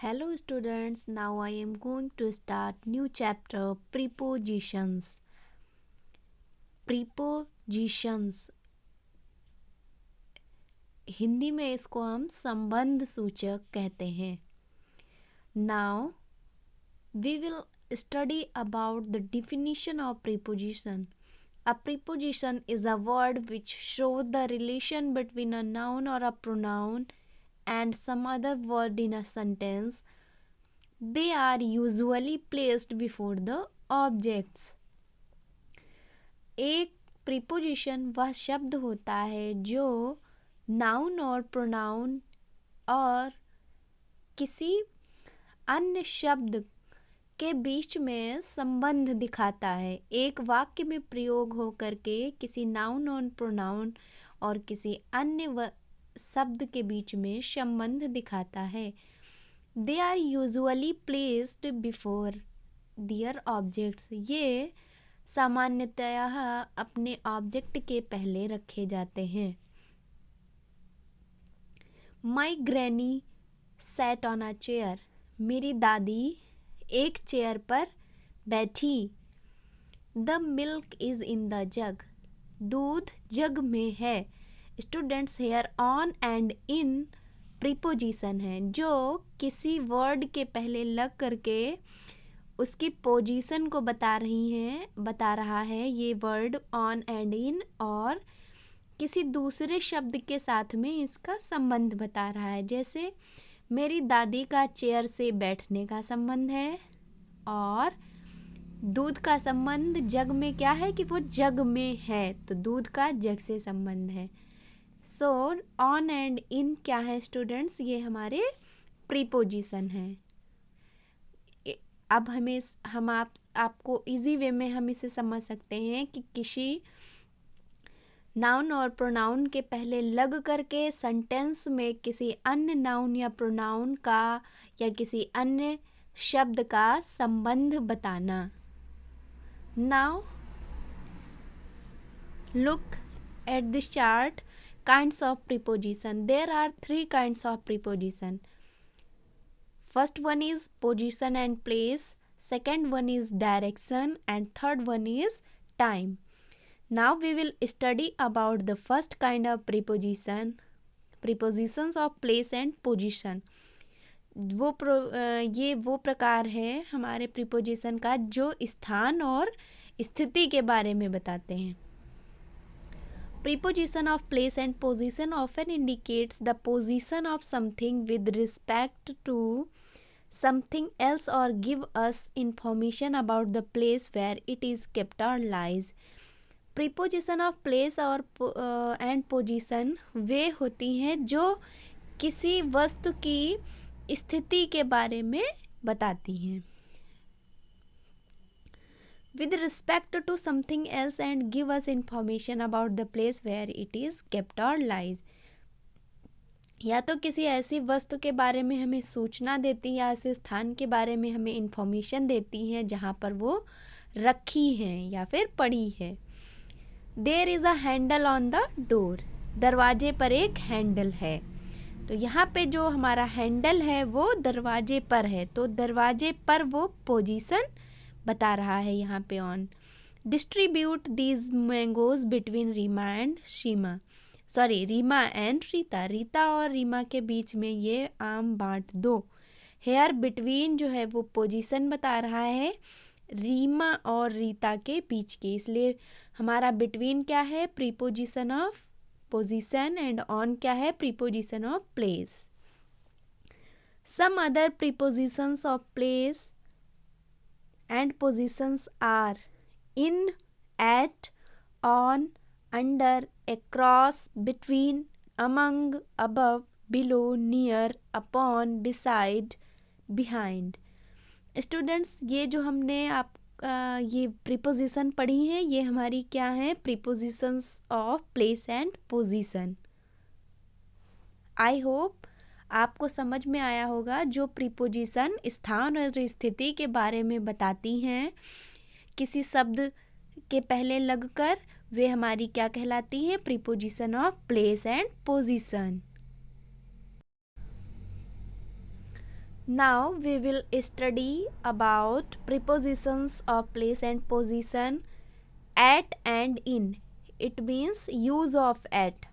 Hello students, now I am going to start new chapter prepositions. Prepositions Hindi में इसको हम संबंध सूचक कहते हैं. Now we will study about the definition of preposition. A preposition is a word which shows the relation between a noun or a pronoun and some other word in a sentence. They are usually placed before the objects. एक preposition वह शब्द होता है जो noun और pronoun और किसी अन्य शब्द के बीच में संबंध दिखाता है. एक वाक्य में प्रयोग हो करके किसी नाउन और प्रोनाउन और किसी अन्य शब्द के बीच में संबंध दिखाता है. They are usually placed before their objects. ये सामान्यतः अपने ऑब्जेक्ट के पहले रखे जाते हैं. My granny sat on a chair. मेरी दादी एक चेयर पर बैठी. The milk is in the jug. दूध जग में है. Students, here on and in preposition है जो किसी वर्ड के पहले लग करके उसकी पोजीशन को बता रहा है. ये वर्ड ऑन एंड इन और किसी दूसरे शब्द के साथ में इसका संबंध बता रहा है. जैसे मेरी दादी का चेयर से बैठने का संबंध है और दूध का संबंध जग में क्या है कि वो जग में है, तो दूध का जग से संबंध है. सो ऑन एंड इन क्या है स्टूडेंट्स? ये हमारे प्रीपोजिशन है. अब हम आपको इजी वे में हम इसे समझ सकते हैं कि किसी नाउन और प्रोनाउन के पहले लग करके सेंटेंस में किसी अन्य नाउन या प्रोनाउन का या किसी अन्य शब्द का संबंध बताना. Now look at this chart. Kinds of preposition. There are 3 kinds of preposition. First one is position and place, second one is direction, and third one is time. Now we will study about the first kind of preposition, prepositions of place and position. ये वो प्रकार है हमारे preposition का जो स्थान और स्थिति के बारे में बताते हैं. Preposition of place and position often indicates the position of something with respect to something else or give us information about the place where it is kept or lies. Preposition of place और and position वे होती हैं जो किसी वस्तु की स्थिति के बारे में बताती हैं. With respect to something else and give us information about the place where it is kept or lies. या तो किसी ऐसी वस्तु के बारे में हमें सूचना देती है या ऐसे स्थान के बारे में हमें इंफॉर्मेशन देती है जहाँ पर वो रखी है या फिर पड़ी है. There is a handle on the door. दरवाजे पर एक हैंडल है. तो यहाँ पे जो हमारा हैंडल है वो दरवाजे पर है, तो दरवाजे पर वो पोजीशन बता रहा है यहाँ पे on. Distribute these mangoes between Reema and Reema and Rita. Rita और रीमा के बीच में ये आम बांट दो. हेयर बिटवीन जो है वो पोजीशन बता रहा है रीमा और रीता के बीच की, इसलिए हमारा बिटवीन क्या है? Preposition of position and on क्या है? Preposition of place. Some other prepositions of place and positions are in, at, on, under, across, between, among, above, below, near, upon, beside, behind. Students, ये जो हमने ये preposition पढ़ी हैं ये हमारी क्या है? Prepositions of place and position. I hope आपको समझ में आया होगा. जो प्रीपोजिशन स्थान और स्थिति के बारे में बताती हैं किसी शब्द के पहले लगकर, वे हमारी क्या कहलाती हैं? Preposition of place and position. Now we will study about prepositions of place and position. At and in. It means use of at.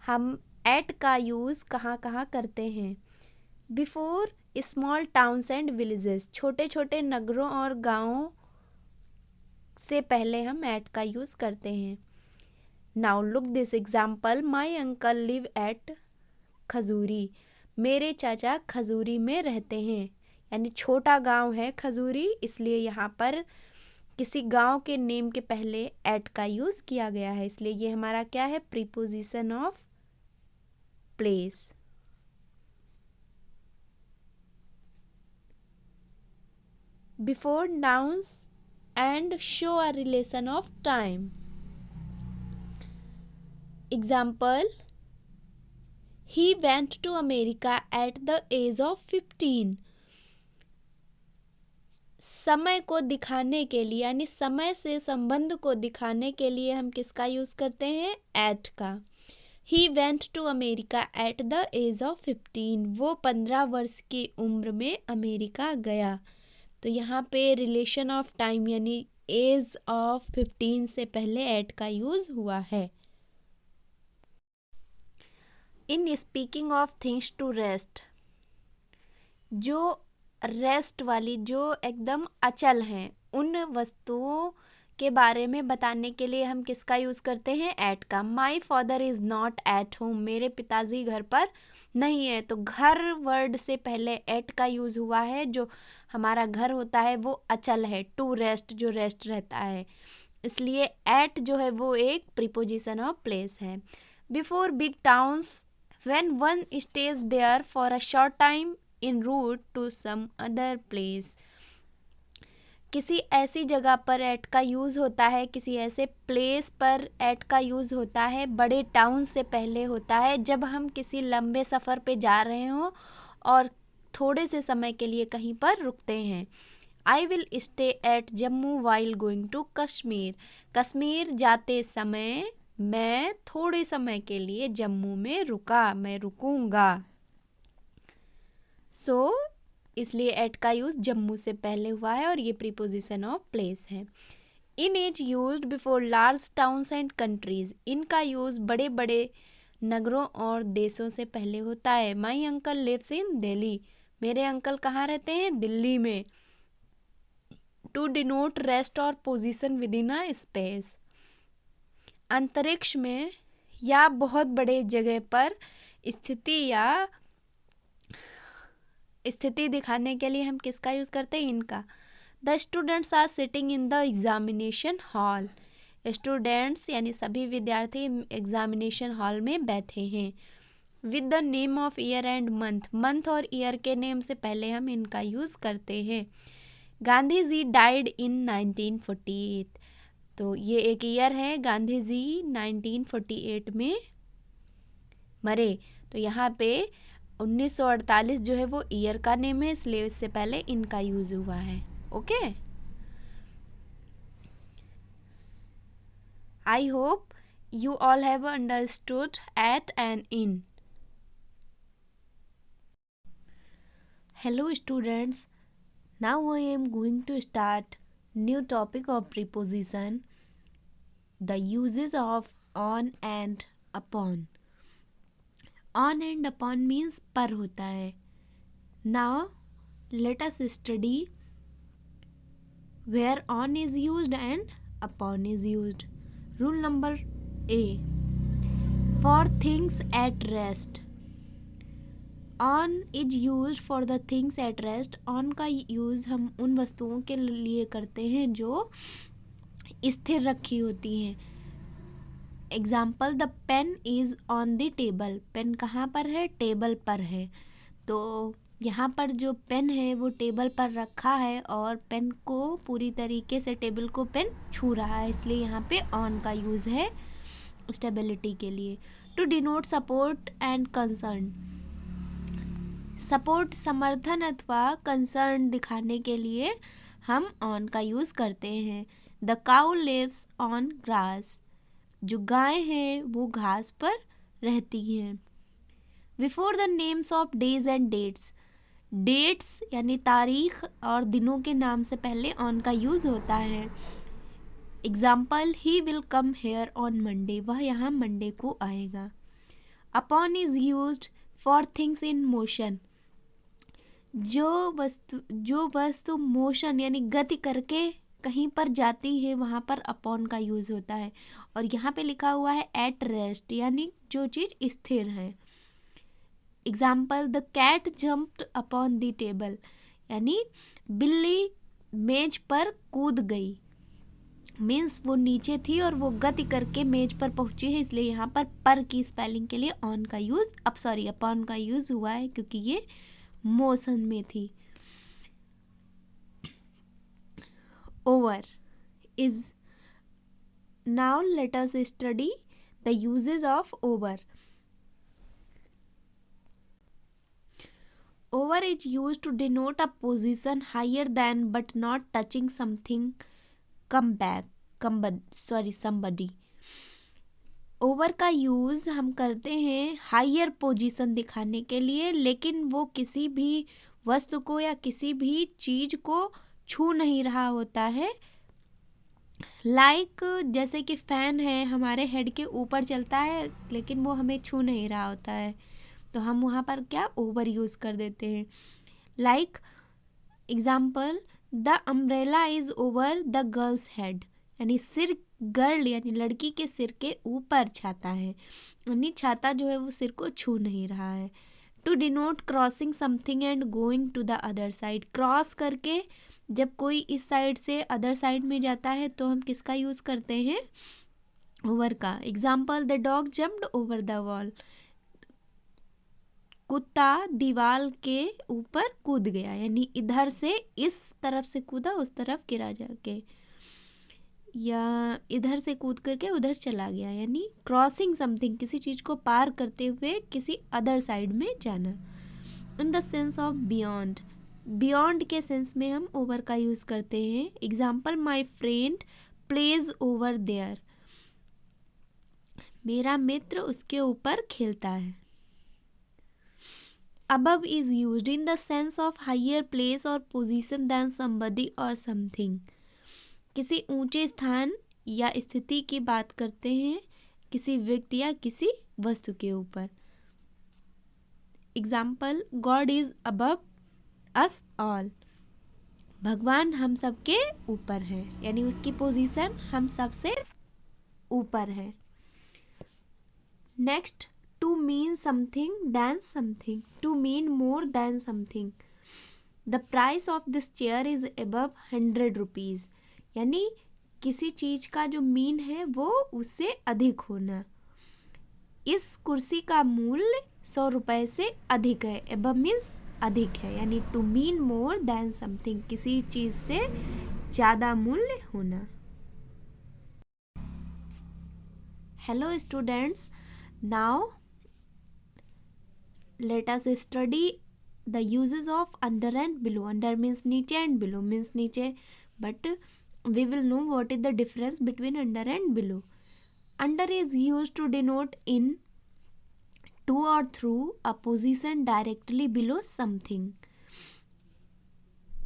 हम at का यूज़ कहाँ कहाँ करते हैं? Before small towns and villages, छोटे छोटे नगरों और गाँवों से पहले हम at का यूज़ करते हैं. Now look this example. My uncle live at Khajuri. मेरे चाचा खजूरी में रहते हैं. यानी छोटा गांव है खजूरी, इसलिए यहाँ पर किसी गांव के नेम के पहले एट का यूज़ किया गया है, इसलिए ये हमारा क्या है? Preposition of place. Before nouns and show a relation of time. Example, he went to America at the age of 15. समय को दिखाने के लिए यानी समय से संबंध को दिखाने के लिए हम किसका यूज़ करते हैं? एट का. He went to America at the age of 15. वो 15 वर्ष की उम्र में अमेरिका गया. तो यहाँ पे रिलेशन ऑफ टाइम यानी एज ऑफ 15 से पहले एट का यूज़ हुआ है. In speaking of things to rest, जो रेस्ट वाली, जो एकदम अचल हैं, उन वस्तुओं के बारे में बताने के लिए हम किसका यूज़ करते हैं? एट का. My father is not at home. मेरे पिताजी घर पर नहीं है. तो घर वर्ड से पहले एट का यूज़ हुआ है. जो हमारा घर होता है वो अचल है. टू रेस्ट, जो रेस्ट रहता है, इसलिए एट जो है वो एक प्रीपोजिशन ऑफ प्लेस है. Before big towns, when one stays there for a short time in route to some other place. किसी ऐसी जगह पर एट का यूज़ होता है, किसी ऐसे प्लेस पर एट का यूज़ होता है, बड़े टाउन से पहले होता है, जब हम किसी लंबे सफ़र पे जा रहे हों और थोड़े से समय के लिए कहीं पर रुकते हैं. I will stay at Jammu while going to Kashmir. Kashmir जाते समय मैं थोड़े समय के लिए जम्मू में रुका, मैं रुकूंगा. सो इसलिए एट का यूज़ जम्मू से पहले हुआ है और ये प्रीपोजिशन ऑफ प्लेस है. In is used before large towns and countries. इनका यूज़ बड़े बड़े नगरों और देशों से पहले होता है. My uncle lives in Delhi. मेरे अंकल कहाँ रहते हैं? दिल्ली में. टू डिनोट रेस्ट और position within a space. अंतरिक्ष में या बहुत बड़े जगह पर स्थिति या स्थिति दिखाने के लिए हम किसका यूज़ करते हैं? इनका. The students are sitting in the examination hall. Students यानी सभी विद्यार्थी एग्जामिनेशन हॉल में बैठे हैं. With the name of year and month. Month और ईयर के नेम से पहले हम इनका यूज़ करते हैं. Gandhi ji died in 1948. तो ये एक ईयर है. गांधी जी 1948 में मरे. तो यहाँ पे 1948 जो है वो ईयर का नेम है, इसलिए इससे पहले इनका यूज़ हुआ है. Okay, I hope you all have understood at and in. Hello students, now I am going to start new topic of preposition, the uses of on and upon. On and upon means पर होता है. Now let us study where on is used and upon is used. Rule number A. For things at rest. On is used for the things at rest. On का use हम उन वस्तुओं के लिए करते हैं जो स्थिर रखी होती हैं. Example, the pen is on the table. Pen कहाँ पर है? टेबल पर है. तो यहाँ पर जो पेन है वो टेबल पर रखा है और पेन को पूरी तरीके से टेबल को पेन छू रहा है, इसलिए यहाँ पे ऑन का यूज़ है स्टेबिलिटी के लिए. To denote support and concern. Support समर्थन अथवा कंसर्न दिखाने के लिए हम ऑन का यूज़ करते हैं. The cow lives on grass. जो गाय हैं वो घास पर रहती हैं. Before the names of days and dates. Dates यानी तारीख और दिनों के नाम से पहले ऑन का यूज़ होता है। Example, he will come here on Monday, वह यहाँ मंडे को आएगा। Upon is used for things in motion, जो वस्तु मोशन यानी गति करके कहीं पर जाती है वहाँ पर अपॉन का यूज़ होता है। और यहाँ पे लिखा हुआ है एट रेस्ट, यानी जो चीज़ स्थिर है। Example, the cat jumped upon the table, यानी बिल्ली मेज पर कूद गई। मीन्स वो नीचे थी और वो गति करके मेज पर पहुंची है, इसलिए यहाँ पर की स्पेलिंग के लिए ऑन का यूज अपॉन का यूज हुआ है, क्योंकि ये मोशन में थी। Over is, now let us study the uses of over. Over is used to denote a position higher than but not touching something somebody. Over का यूज़ हम करते हैं हायर पोजीशन दिखाने के लिए, लेकिन वो किसी भी वस्तु को या किसी भी चीज़ को छू नहीं रहा होता है। लाइक जैसे कि फ़ैन है, हमारे हेड के ऊपर चलता है लेकिन वो हमें छू नहीं रहा होता है, तो हम वहाँ पर क्या ओवर यूज़ कर देते हैं। Like example, the umbrella is over the girls head, यानी सिर गर्ल यानी लड़की के सिर के ऊपर छाता है, यानी छाता जो है वो सिर को छू नहीं रहा है। To denote crossing something and going to the other side, cross करके जब कोई इस साइड से अदर साइड में जाता है तो हम किसका यूज़ करते हैं, ओवर का। Example, the dog jumped over the wall, कुत्ता दीवार के ऊपर कूद गया, यानी इधर से इस तरफ से कूदा उस तरफ गिरा जाके, या इधर से कूद करके उधर चला गया, यानी क्रॉसिंग समथिंग, किसी चीज़ को पार करते हुए किसी अदर साइड में जाना। In the sense of beyond, beyond के सेंस में हम ओवर का यूज़ करते हैं। Example, my friend plays over there, मेरा मित्र उसके ऊपर खेलता है। Above is used in the sense of higher place or position than somebody or something. किसी ऊंचे स्थान या स्थिति की बात करते हैं किसी व्यक्ति या किसी वस्तु के ऊपर। Example, God is above us all, भगवान हम सबके ऊपर है, यानी उसकी पोजीशन हम सबसे ऊपर है। Next, to mean something than something, to mean more than something. The price of this chair is above 100 rupees, यानी किसी चीज़ का जो मीन है वो उससे अधिक होना। इस कुर्सी का मूल्य 100 रुपये से अधिक है। above मीन्स अधिक है, यानी to mean more than something, किसी चीज़ से ज़्यादा मूल्य होना। Hello students, now let us study the uses of under and below. Under means नीचे and below means नीचे, but we will know what is the difference between under and below. Under is used to denote in, to or through a position directly below something,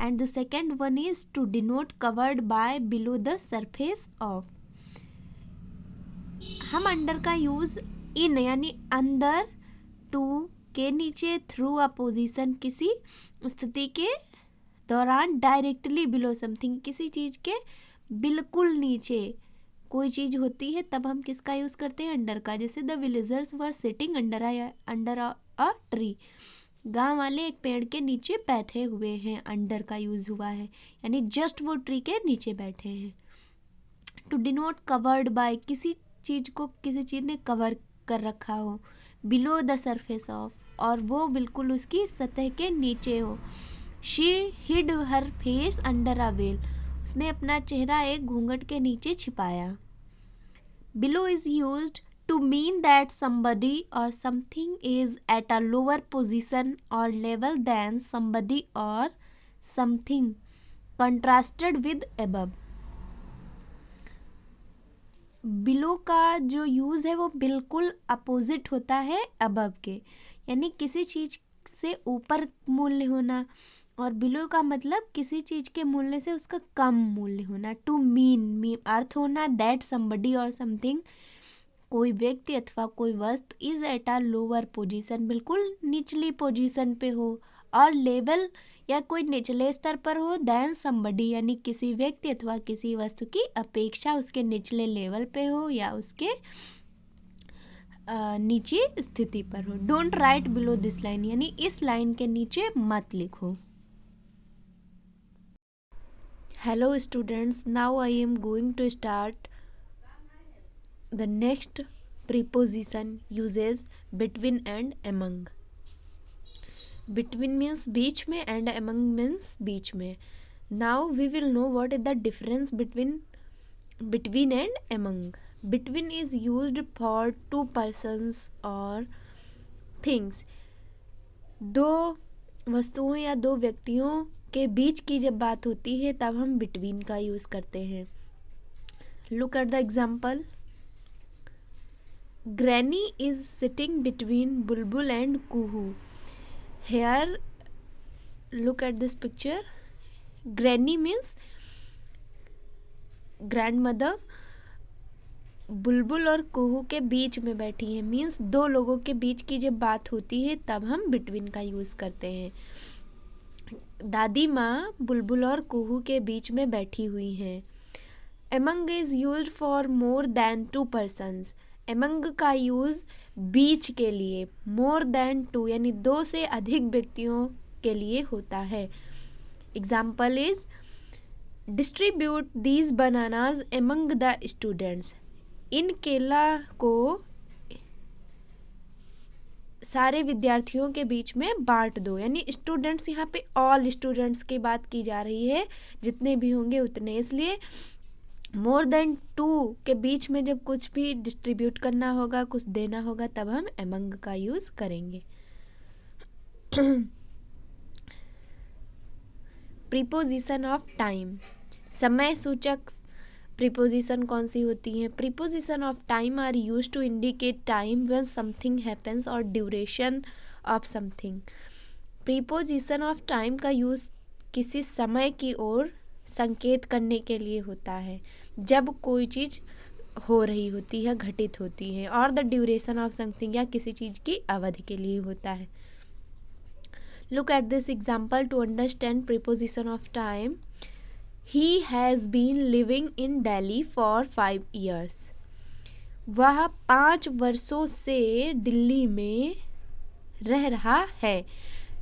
and the second one is to denote covered by, below the surface of. हम under का use in यानी अंदर, to के नीचे, through a position किसी स्थिति के दौरान, डायरेक्टली बिलो समथिंग किसी चीज़ के बिल्कुल नीचे कोई चीज़ होती है तब हम किसका यूज़ करते हैं, अंडर का। जैसे the villagers were sitting under a tree, गांव वाले एक पेड़ के नीचे बैठे हुए हैं, अंडर का यूज़ हुआ है, यानी जस्ट वो ट्री के नीचे बैठे हैं। टू डिनोट कवर्ड बाय, किसी चीज़ को किसी चीज़ ने कवर कर रखा हो। बिलो द सरफेस ऑफ, और वो बिल्कुल उसकी सतह के नीचे हो। She hid her face under a veil, उसने अपना चेहरा एक घूंघट के नीचे छिपाया। Below is used to mean that somebody or something is at a lower position or level than somebody or something, contrasted with above. Below का जो यूज़ है वो बिल्कुल अपोजिट होता है अबव के, यानी किसी चीज़ से ऊपर मूल्य होना, और बिलो का मतलब किसी चीज के मूल्य से उसका कम मूल्य होना। टू मीन अर्थ होना दैट समबडी और समथिंग, कोई व्यक्ति अथवा कोई वस्तु is at a lower position, बिल्कुल निचली पोजीशन पे हो, और लेवल या कोई निचले स्तर पर हो, देन समबडी यानी किसी व्यक्ति अथवा किसी वस्तु की अपेक्षा उसके निचले लेवल पे हो या उसके नीचे स्थिति पर हो। Don't write below this line, यानी इस लाइन के नीचे मत लिखो। Hello students, now I am going to start the next preposition uses between and among. Between means बीच में and among means बीच में. Now we will know what is the difference between and among. Between is used for two persons or things. दो वस्तुओं या दो व्यक्तियों के बीच की जब बात होती है तब हम between का यूज़ करते हैं. Look at the example. Granny is sitting between Bulbul and Kuhu. Here, look at this picture. Granny means grandmother. बुलबुल और कुहू के बीच में बैठी है, मीन्स दो लोगों के बीच की जब बात होती है तब हम बिटवीन का यूज़ करते हैं. दादी माँ बुलबुल और कुहू के बीच में बैठी हुई हैं. Among is used for more than two persons. Among का यूज़ बीच के लिए, more than two यानी दो से अधिक व्यक्तियों के लिए होता है. Example is distribute these bananas among the students. इन केला को सारे विद्यार्थियों के बीच में बांट दो, यानी स्टूडेंट्स यहाँ पे ऑल स्टूडेंट्स की बात की जा रही है, जितने भी होंगे उतने. इसलिए मोर देन टू के बीच में जब कुछ भी डिस्ट्रीब्यूट करना होगा, कुछ देना होगा, तब हम एमंग का यूज़ करेंगे. प्रीपोजिशन ऑफ टाइम, समय सूचक प्रीपोजिशन कौन सी होती हैं? Preposition of time are used to indicate time when something happens और duration of something. Preposition of time का यूज़ किसी समय की ओर संकेत करने के लिए होता है जब कोई चीज़ हो रही होती है, घटित होती है, और द ड्यूरेशन ऑफ समथिंग या किसी चीज़ की अवधि के लिए होता है. Look at this example to understand preposition of time. He has been living in Delhi for 5 years. वह 5 वर्षों से दिल्ली में रह रहा है.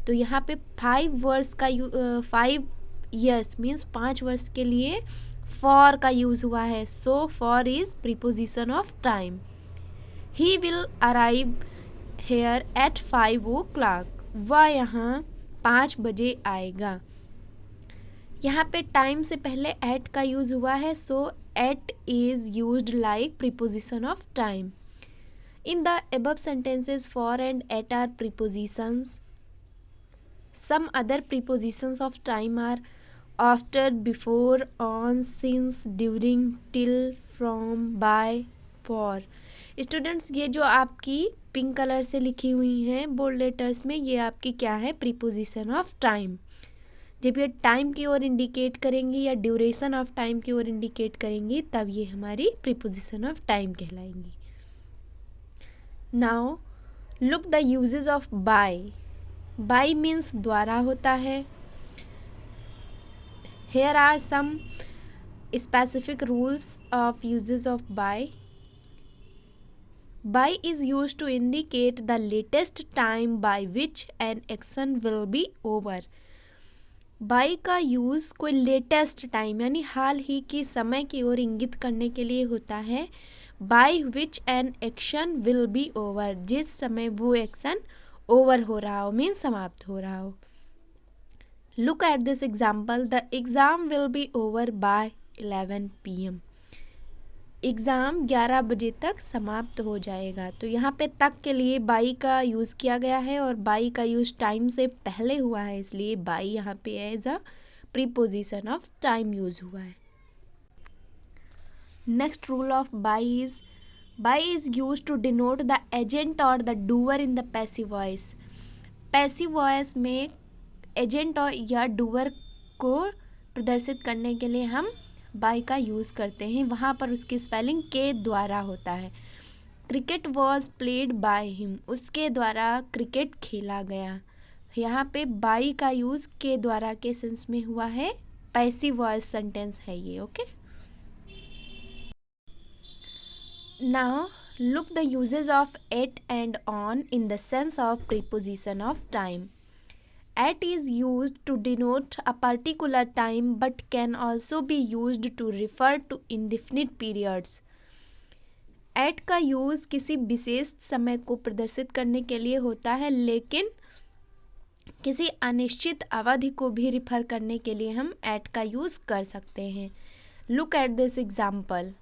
तो यहाँ पे 5 years मीन्स 5 वर्ष के लिए फॉर का यूज़ हुआ है. So for is preposition of time. He will arrive here at 5 o'clock. वह यहाँ 5 बजे आएगा. यहाँ पे टाइम से पहले एट का यूज़ हुआ है, so at is used like preposition of time. In the above sentences for and at are prepositions. Some other prepositions of time are after, before, on, since, during, till, from, by, for. Students, ये जो आपकी pink colour से लिखी हुई हैं bold letters में, ये आपकी क्या है? Preposition of time. जब ये टाइम की ओर इंडिकेट करेंगी या ड्यूरेशन ऑफ टाइम की ओर इंडिकेट करेंगी तब ये हमारी प्रीपोजिशन ऑफ टाइम कहलाएंगी. Now look the uses of by. By means द्वारा होता है. Here are some specific rules of uses of by. By is used to indicate the latest time by which an action will be over. By का use कोई latest time यानी हाल ही की समय की ओर इंगित करने के लिए होता है. By which an action will be over, जिस समय वो एक्शन ओवर हो रहा हो, मीन्स समाप्त हो रहा हो. Look at this example. The exam will be over by 11 PM. Exam 11 बजे तक समाप्त हो जाएगा. तो यहाँ पे तक के लिए बाई का यूज़ किया गया है और बाई का यूज़ टाइम से पहले हुआ है, इसलिए बाई यहाँ पे as a preposition of time use हुआ है. Next rule of by is use to denote the agent और the doer in the passive voice. Passive voice में एजेंट और या डूअर को प्रदर्शित करने के लिए हम बाय का यूज़ करते हैं, वहाँ पर उसकी स्पेलिंग के द्वारा होता है। Cricket was played by him, उसके द्वारा क्रिकेट खेला गया। यहाँ पे बाय का यूज़ के द्वारा के सेंस में हुआ है, पैसिव वॉइस सेंटेंस है ये। Okay, now look the uses of at and on in the sense of preposition of time. At is used to denote a particular time but can also be used to refer to indefinite periods. At का use किसी विशेष समय को प्रदर्शित करने के लिए होता है, लेकिन किसी अनिश्चित अवधि को भी रिफर करने के लिए हम at का यूज़ कर सकते हैं। Look at this example.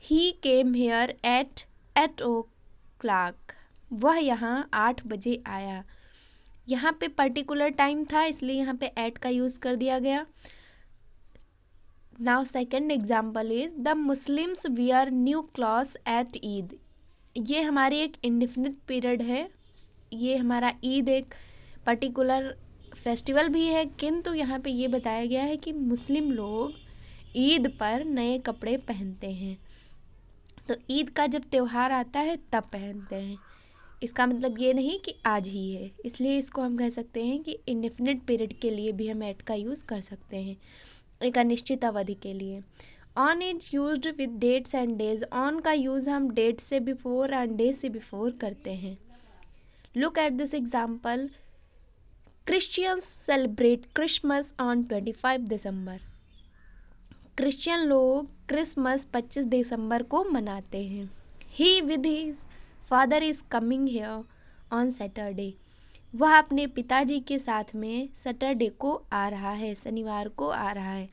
He came here at 8 o'clock. वह यहाँ 8 बजे आया। यहाँ पे पर्टिकुलर टाइम था, इसलिए यहाँ पे at का यूज़ कर दिया गया। Now second example is the Muslims wear new clothes at Eid. ये हमारी एक इंडिफिनिट पीरियड है, ये हमारा ईद एक पर्टिकुलर फेस्टिवल भी है, किंतु यहाँ पे ये बताया गया है कि मुस्लिम लोग ईद पर नए कपड़े पहनते हैं। तो ईद का जब त्यौहार आता है तब पहनते हैं, इसका मतलब ये नहीं कि आज ही है, इसलिए इसको हम कह सकते हैं कि इंडेफिनिट पीरियड के लिए भी हम एट का यूज़ कर सकते हैं, एक अनिश्चित अवधि के लिए। On is used with dates and days. On का यूज़ हम डेट से बिफोर एंड डे से बिफोर करते हैं। Look at this example, Christians celebrate Christmas on 25 December. Christian लोग क्रिसमस 25 दिसंबर को मनाते हैं। He with his father is coming here on Saturday. वह अपने पिताजी के साथ में सैटरडे को आ रहा है, शनिवार को आ रहा है।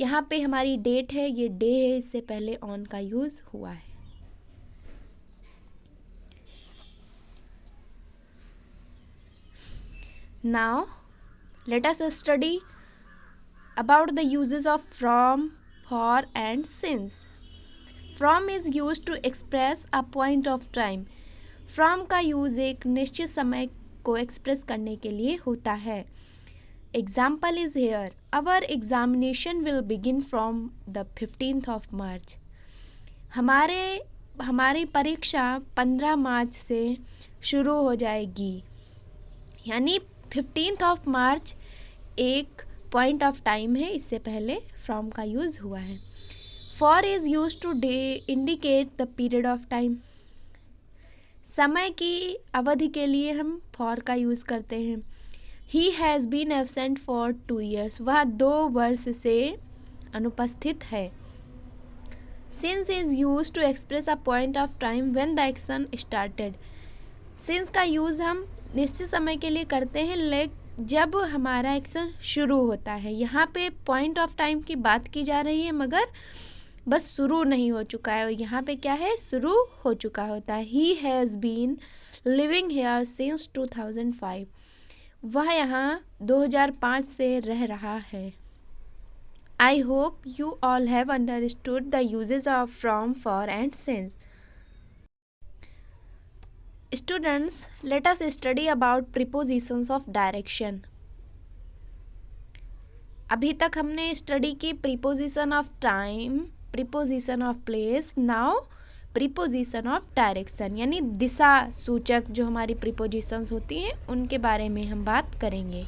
यहाँ पे हमारी डेट है, ये डे है, इससे पहले ऑन का यूज़ हुआ है। Now let us study about the uses of from, for and since. From is used to express a point of time. From का यूज़ एक निश्चित समय को एक्सप्रेस करने के लिए होता है। Example is here. Our examination will begin from the 15th of March. हमारी परीक्षा 15 मार्च से शुरू हो जाएगी, यानी 15th of March एक पॉइंट ऑफ टाइम है, इससे पहले फ्रॉम का यूज़ हुआ है। For is use to indicate the period of time. समय की अवधि के लिए हम फॉर का यूज़ करते हैं। He has been absent for 2 years। वह 2 वर्ष से अनुपस्थित है। Since is use to express a point of time when the action started. Since का यूज़ हम निश्चित समय के लिए करते हैं, लेकिन जब हमारा एक्शन शुरू होता है। यहाँ पे पॉइंट ऑफ टाइम की बात की जा रही है, मगर बस शुरू नहीं हो चुका है, और यहाँ पे क्या है, शुरू हो चुका होता है। He has been living here since 2005। वह यहाँ 2005 से रह रहा है। I hope you all have understood the uses of from, for and since. Students, let us study about prepositions of direction. अभी तक हमने स्टडी की preposition of time, preposition of place, now preposition of direction, यानी दिशा सूचक जो हमारी prepositions होती हैं उनके बारे में हम बात करेंगे।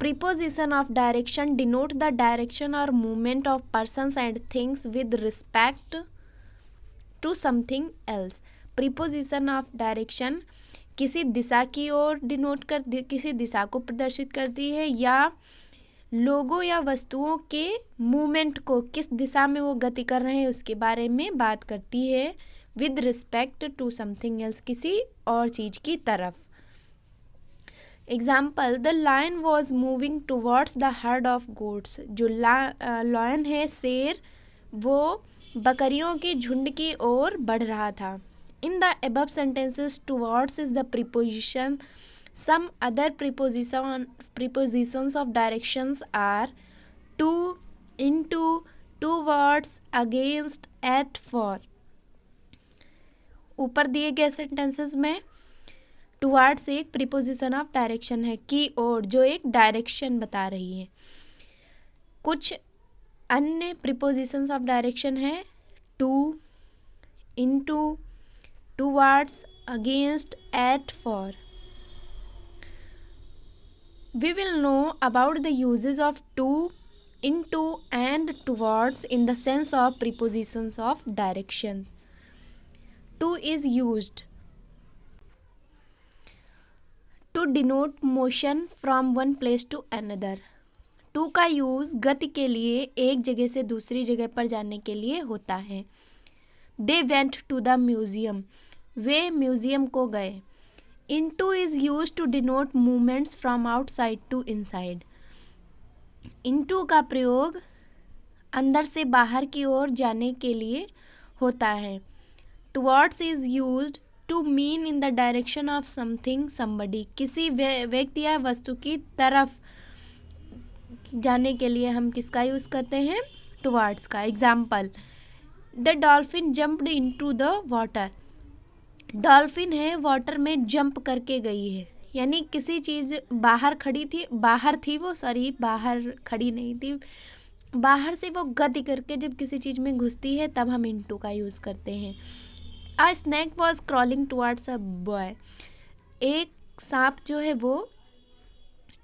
Preposition of direction denote the direction or movement of persons and things with respect to something else. Preposition of direction किसी दिशा की ओर डिनोट कर किसी दिशा को प्रदर्शित करती है, या लोगों या वस्तुओं के मूवमेंट को, किस दिशा में वो गति कर रहे हैं उसके बारे में बात करती है। With respect to something else, किसी और चीज़ की तरफ। Example, the lion was moving towards the herd of goats. जो लायन है, शेर, वो बकरियों के झुंड की ओर बढ़ रहा था। In the above sentences, towards is the preposition. Some other prepositions of directions are to, into, towards, against, at, for. ऊपर दिए गए sentences में टुवर्ड्स एक प्रीपोजिशन ऑफ डायरेक्शन है, की ओर, जो एक डायरेक्शन बता रही है। कुछ अन्य प्रीपोजिशंस ऑफ डायरेक्शन है to, into, towards, against, at, for. We will know about the uses of to, into and towards in the sense of prepositions of direction. To is used to denote motion from one place to another. To का use गति के लिए एक जगह से दूसरी जगह पर जाने के लिए होता है. They went to the museum. Way museum को गए. Into is used to denote movements from outside to inside. Into का प्रयोग अंदर से बाहर की ओर जाने के लिए होता है. Towards is used to mean in the direction of something, somebody. किसी व्यक्ति या वस्तु की तरफ जाने के लिए हम किसका यूज करते हैं? Towards का. Example, the dolphin jumped into the water. Dolphin है वाटर में जंप करके गई है, यानी किसी चीज़ बाहर खड़ी थी, बाहर खड़ी नहीं थी, बाहर से वो गति करके जब किसी चीज़ में घुसती है तब हम इनटू का यूज़ करते हैं. A snake was crawling towards a boy. एक सांप जो है वो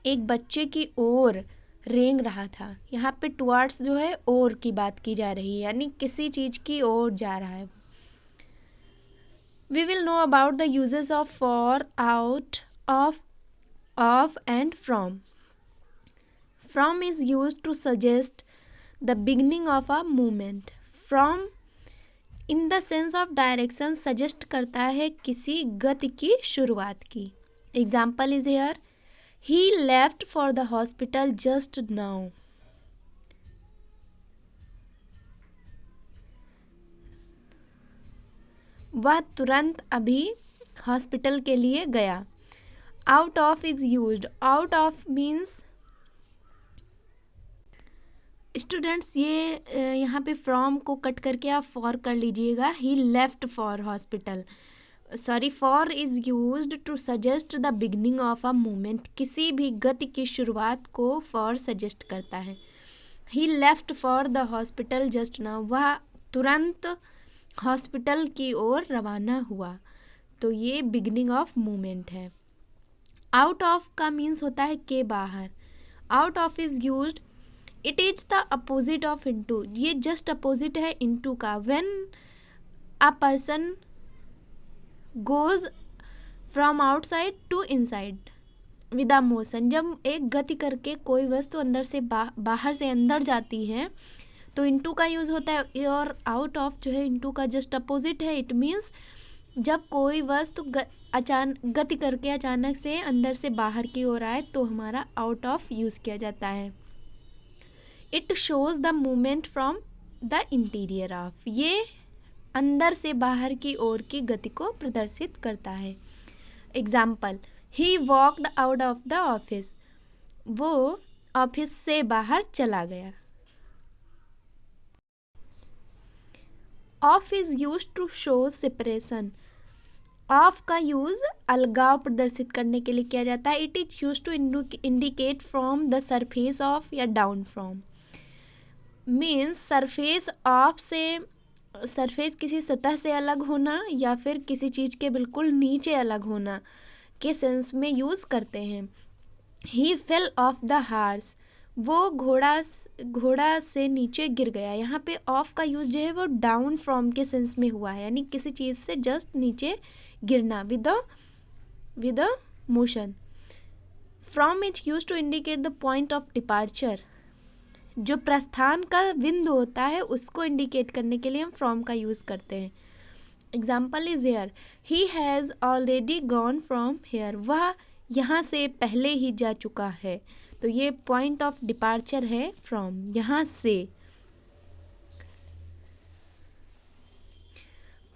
एक बच्चे की ओर रेंग रहा था. यहाँ पे टुवर्ड्स जो है ओर की बात की जा रही है, यानी किसी चीज़ की ओर जा रहा है. We will know about the uses of for, out, of and from. From is used to suggest the beginning of a movement. From in the sense of direction suggest करता है किसी गति की शुरुआत की. Example is here. He left for the hospital just now. वह तुरंत अभी हॉस्पिटल के लिए गया. Out of is used. Out of means students ये यहाँ पे फ्रॉम को कट करके आप फॉर कर लीजिएगा. He left for hospital. Sorry, for is used to suggest the beginning of a movement. किसी भी गति की शुरुआत को फॉर सजेस्ट करता है. He left for the hospital just now. वह तुरंत हॉस्पिटल की ओर रवाना हुआ. तो ये बिगनिंग ऑफ मूवमेंट है. आउट ऑफ का मीन्स होता है के बाहर. Out of is used. It is the opposite of into. ये जस्ट अपोजिट है इनटू का. When a person goes from outside to inside with a motion. जब एक गति करके कोई वस्तु अंदर से बाहर से अंदर जाती है तो इनटू का यूज़ होता है. और आउट ऑफ जो है इनटू का जस्ट अपोजिट है. इट मीन्स जब कोई वस्तु गति करके अचानक से अंदर से बाहर की ओर आए तो हमारा आउट ऑफ यूज़ किया जाता है. It shows the movement from the interior of. ये अंदर से बाहर की ओर की गति को प्रदर्शित करता है. Example, he walked out of the office. वो ऑफिस से बाहर चला गया. Of is use to show separation. Of का यूज अलगाव प्रदर्शित करने के लिए किया जाता है. It is use to indicate from the surface of या down from. Means surface of से, सरफेस किसी सतह से अलग होना या फिर किसी चीज़ के बिल्कुल नीचे अलग होना के सेंस में यूज़ करते हैं. ही फेल ऑफ द हार्स. वो घोड़ा से नीचे गिर गया. यहाँ पे ऑफ का यूज जो है वो डाउन फ्रॉम के सेंस में हुआ है, यानी किसी चीज़ से जस्ट नीचे गिरना with a motion. From is use to indicate the point of departure. जो प्रस्थान का बिंदु होता है उसको इंडिकेट करने के लिए हम फ्रॉम का यूज़ करते हैं. Example is here. He has already gone from here. वह यहाँ से पहले ही जा चुका है. तो ये पॉइंट ऑफ डिपार्चर है फ्रॉम, यहाँ से.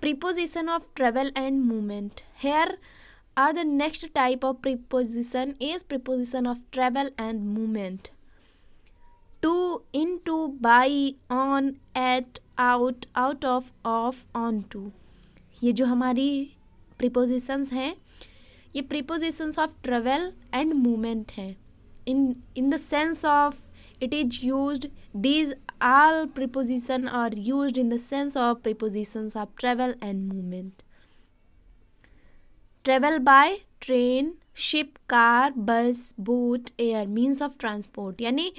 Preposition of travel and movement. Here are the next type of preposition is preposition of travel and movement. To, in to, by, on, at, out, out of, on to. ये जो हमारी prepositions हैं ये prepositions of travel and movement है. In the sense of it is used, these all preposition are used in the sense of prepositions of travel and movement. Travel by train, ship, car, bus, boat, air, means of transport. यानी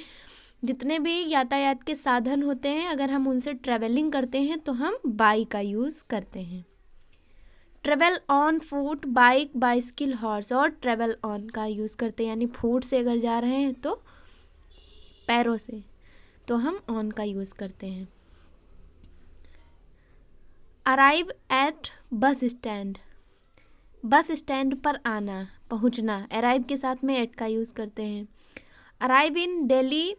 जितने भी यातायात के साधन होते हैं अगर हम उनसे ट्रेवलिंग करते हैं तो हम बाई का यूज़ करते हैं. Travel on foot, bike, bicycle, horse, और ट्रेवल ऑन का यूज़ करते हैं यानी फुट से अगर जा रहे हैं तो पैरों से तो हम ऑन का यूज़ करते हैं. Arrive at bus stand, bus stand पर आना, पहुंचना, अराइव के साथ में एट का यूज़ करते हैं. Arrive in Delhi,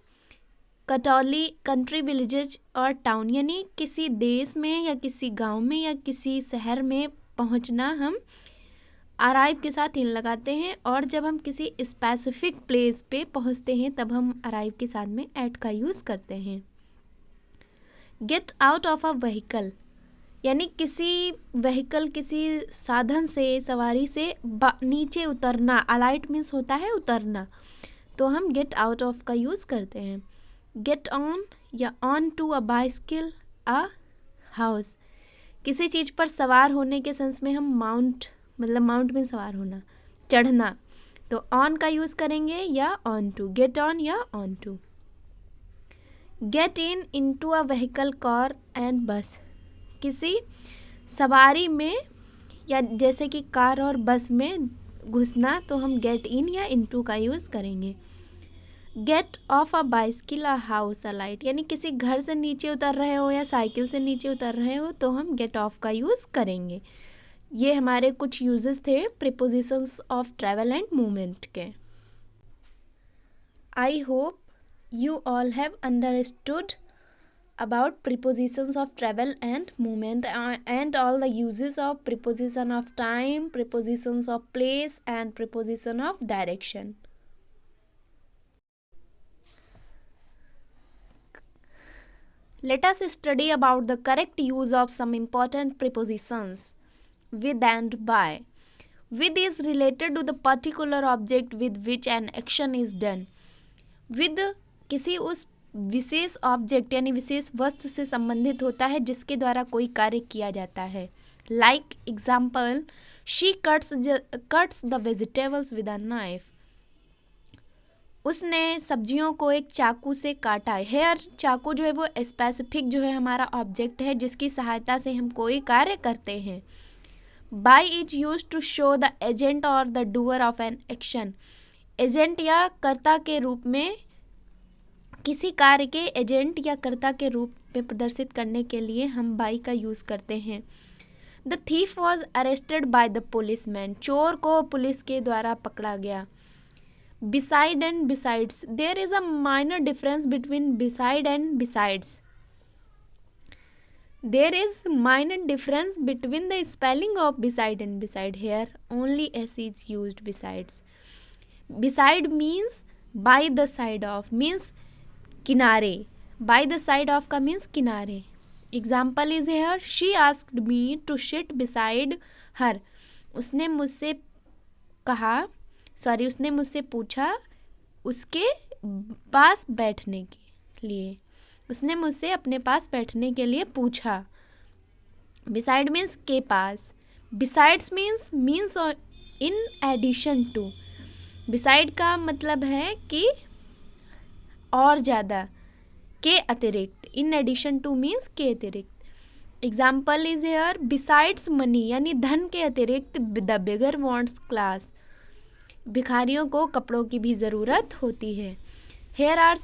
Katauli, country, villages और टाउन, यानी किसी देश में या किसी गांव में या किसी शहर में पहुंचना हम अराइव के साथ इन लगाते हैं. और जब हम किसी स्पेसिफिक प्लेस पे पहुंचते हैं तब हम अराइव के साथ में एट का यूज़ करते हैं. Gate out of a vehicle, यानी किसी व्हीकल, किसी साधन से, सवारी से नीचे उतरना. अलाइट मीन्स होता है उतरना, तो हम गेट आउट ऑफ का यूज़ करते हैं. गेट ऑन या on to a bicycle, a house, किसी चीज़ पर सवार होने के सेंस में हम माउंट में सवार होना, चढ़ना, तो ऑन का यूज़ करेंगे या ऑन टू, गेट ऑन या on to. Get in into a vehicle, car and bus, किसी सवारी में या जैसे कि कार और बस में घुसना तो हम गेट इन या इनटू का यूज़ करेंगे. Get off a bicycle, a house, a light, यानी किसी घर से नीचे उतर रहे हो या साइकिल से नीचे उतर रहे हो तो हम गेट ऑफ का यूज़ करेंगे. ये हमारे कुछ यूजेस थे prepositions of travel and movement के. I hope you all have understood about prepositions of travel and movement and all the uses of preposition of time, prepositions of place and preposition of direction. Let us study about the correct use of some important prepositions. With and by. With is related to the particular object with which an action is done. With किसी उस विशेष object यानी विशेष वस्तु से संबंधित होता है जिसके द्वारा कोई कार्य किया जाता है. Like example, she cuts the vegetables with a knife, उसने सब्जियों को एक चाकू से काटा. हेयर चाकू जो है वो स्पेसिफिक जो है हमारा ऑब्जेक्ट है जिसकी सहायता से हम कोई कार्य करते हैं. By is use to show the agent और the doer of an action, agent या कर्ता के रूप में, किसी कार्य के एजेंट या कर्ता के रूप में प्रदर्शित करने के लिए हम बाई का यूज़ करते हैं. The thief was arrested by the policeman, चोर को पुलिस के द्वारा पकड़ा गया. Beside and besides, there is a minor difference between beside and besides. There is minor difference between the spelling of beside and beside. Here only s is used besides. Beside means by the side of, means किनारे. By the side of का means किनारे. Example is here, she asked me to sit beside her. उसने मुझसे पूछा उसके पास बैठने के लिए. उसने मुझसे अपने पास बैठने के लिए पूछा. बिसाइड मीन्स के पास. Besides means in addition to. Beside का मतलब है कि और ज़्यादा, के अतिरिक्त. इन एडिशन टू मीन्स के अतिरिक्त. Example is here, besides money, यानी धन के अतिरिक्त द बिगर वांट्स क्लास, भिखारियों को कपड़ों की भी ज़रूरत होती है. Here are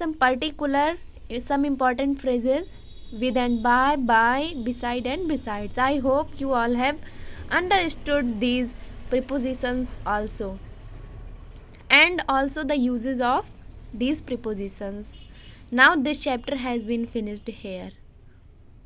some important phrases with and by, beside and besides. I hope you all have understood these prepositions also and also the uses of these prepositions. Now this chapter has been finished here.